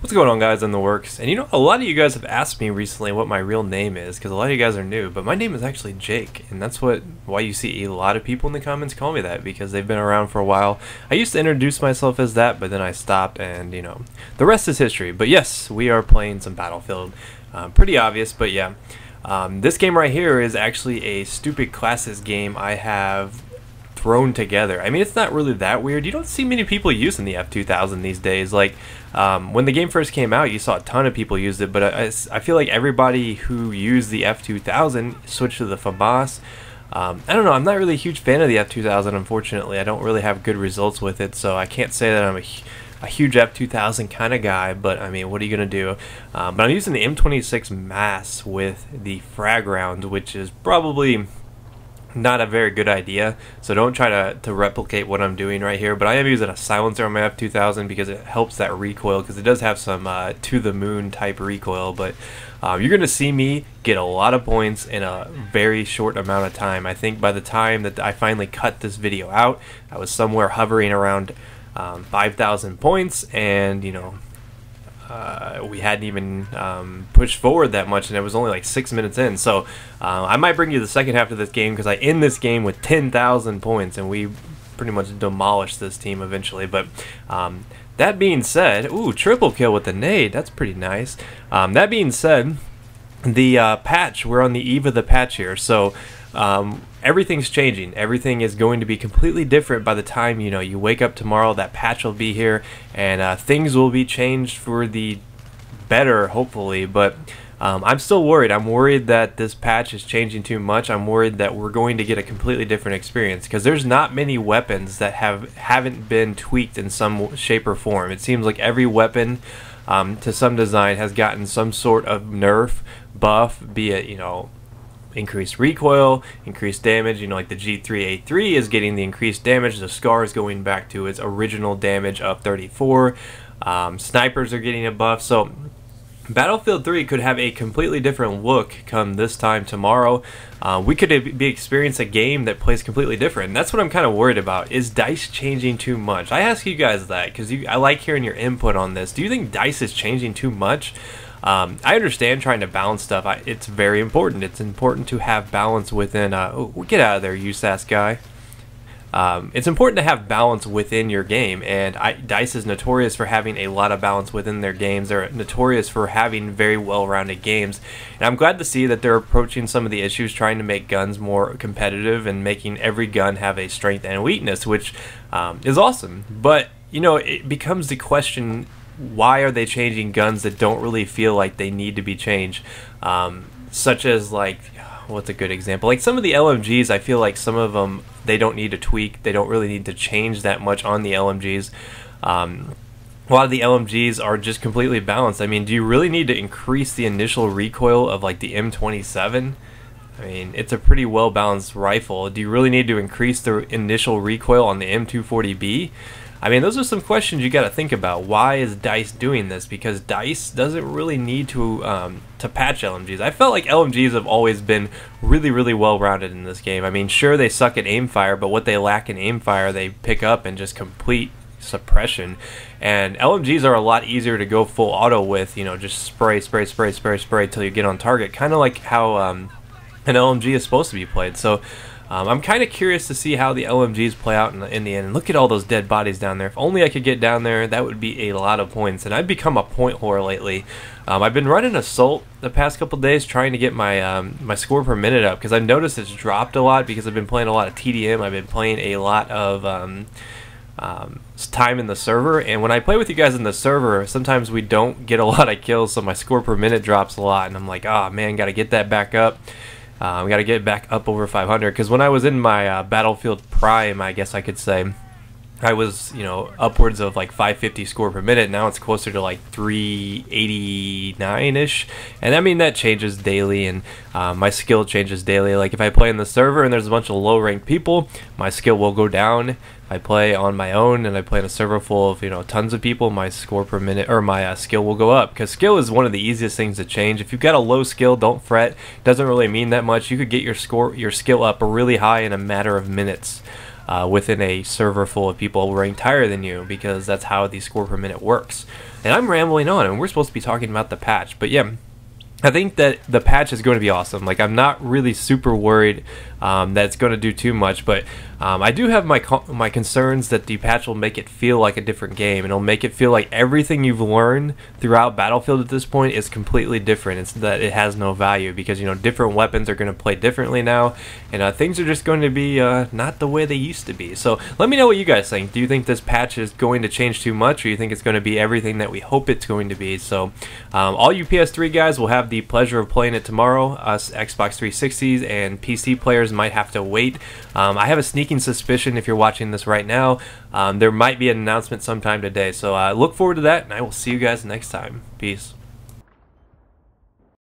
What's going on, guys, in the works? And you know, a lot of you guys have asked me recently what my real name is, because a lot of you guys are new, but my name is actually Jake, and that's why you see a lot of people in the comments call me that, because they've been around for a while. I used to introduce myself as that, but then I stopped, and you know, the rest is history. But yes, we are playing some Battlefield. Pretty obvious, but yeah. This game right here is actually a stupid classes game I have thrown together. I mean, it's not really that weird. You don't see many people using the F2000 these days. Like, when the game first came out, you saw a ton of people use it, but I feel like everybody who used the F2000 switched to the FAMAS. I don't know, I'm not really a huge fan of the F2000, unfortunately. I don't really have good results with it, so I can't say that I'm a huge F2000 kind of guy, but I mean, what are you going to do? But I'm using the M26 mass with the frag round, which is probably not a very good idea, so don't try to replicate what I'm doing right here. But I am using a silencer on my F2000 because it helps that recoil, because it does have some to the moon type recoil. But you're gonna see me get a lot of points in a very short amount of time. I think by the time that I finally cut this video out, I was somewhere hovering around 5,000 points, and you know, we hadn't even pushed forward that much, and it was only like 6 minutes in. So I might bring you the second half of this game, because I end this game with 10,000 points, and we pretty much demolished this team eventually. But that being said, ooh, triple kill with the nade, that's pretty nice. That being said, the patch, we're on the eve of the patch here, so everything's changing. Everything is going to be completely different by the time, you know, you wake up tomorrow. That patch will be here, and things will be changed for the better, hopefully. But I'm still worried. I'm worried that this patch is changing too much. I'm worried that we're going to get a completely different experience, because there's not many weapons that haven't been tweaked in some shape or form. It seems like every weapon to some design has gotten some sort of nerf, buff, be it, you know, increased recoil, increased damage. You know, like the G3A3 is getting the increased damage. The Scar is going back to its original damage of 34. Snipers are getting a buff. So Battlefield 3 could have a completely different look come this time tomorrow. We could be experiencing a game that plays completely different, and that's what I'm kind of worried about. Is DICE changing too much? I ask you guys that because I like hearing your input on this. Do you think DICE is changing too much? I understand trying to balance stuff. It's very important. It's important to have balance within... oh, get out of there, you sass guy. It's important to have balance within your game, and DICE is notorious for having a lot of balance within their games. They're notorious for having very well-rounded games, and I'm glad to see that they're approaching some of the issues, trying to make guns more competitive and making every gun have a strength and a weakness, which is awesome. But, you know, it becomes the question... why are they changing guns that don't really feel like they need to be changed? Such as, like, what's a good example? Like some of the LMGs, I feel like some of them, they don't need to tweak. They don't really need to change that much on the LMGs. A lot of the LMGs are just completely balanced. I mean, do you really need to increase the initial recoil of like the M27? I mean, it's a pretty well balanced rifle. Do you really need to increase the initial recoil on the M240B? I mean, those are some questions you got to think about. Why is DICE doing this? Because DICE doesn't really need to patch LMGs. I felt like LMGs have always been really, really well-rounded in this game. I mean, sure, they suck at aimfire, but what they lack in aimfire, they pick up in just complete suppression. And LMGs are a lot easier to go full auto with, you know, just spray, spray, spray, spray, spray till you get on target. Kind of like how an LMG is supposed to be played. So I'm kind of curious to see how the LMGs play out in the end. And look at all those dead bodies down there. If only I could get down there, that would be a lot of points. And I've become a point whore lately. I've been running Assault the past couple days, trying to get my my score per minute up, because I've noticed it's dropped a lot because I've been playing a lot of TDM. I've been playing a lot of time in the server, and when I play with you guys in the server, sometimes we don't get a lot of kills, so my score per minute drops a lot, and I'm like, oh man, gotta get that back up. We got to get back up over 500, because when I was in my Battlefield Prime, I guess I could say, I was, you know, upwards of like 550 score per minute. Now it's closer to like 389-ish, and I mean, that changes daily, and my skill changes daily. Like if I play in the server and there's a bunch of low-ranked people, my skill will go down. If I play on my own and I play in a server full of, you know, tons of people, my score per minute, or my skill will go up, because skill is one of the easiest things to change. If you've got a low skill, don't fret. It doesn't really mean that much. You could get your skill up really high in a matter of minutes. within a server full of people ranked higher than you, because that's how the score per minute works. And I'm rambling on, and we're supposed to be talking about the patch, but yeah, I think that the patch is going to be awesome. Like, I'm not really super worried that it's going to do too much, but I do have my concerns that the patch will make it feel like a different game, and it'll make it feel like everything you've learned throughout Battlefield at this point is completely different. It's that it has no value, because, you know, different weapons are going to play differently now, and things are just going to be not the way they used to be. So let me know what you guys think. Do you think this patch is going to change too much, or you think it's going to be everything that we hope it's going to be? So all you PS3 guys will have the pleasure of playing it tomorrow. Us Xbox 360s and PC players might have to wait. I have a sneaking suspicion, if you're watching this right now, there might be an announcement sometime today. So look forward to that, and I will see you guys next time. Peace.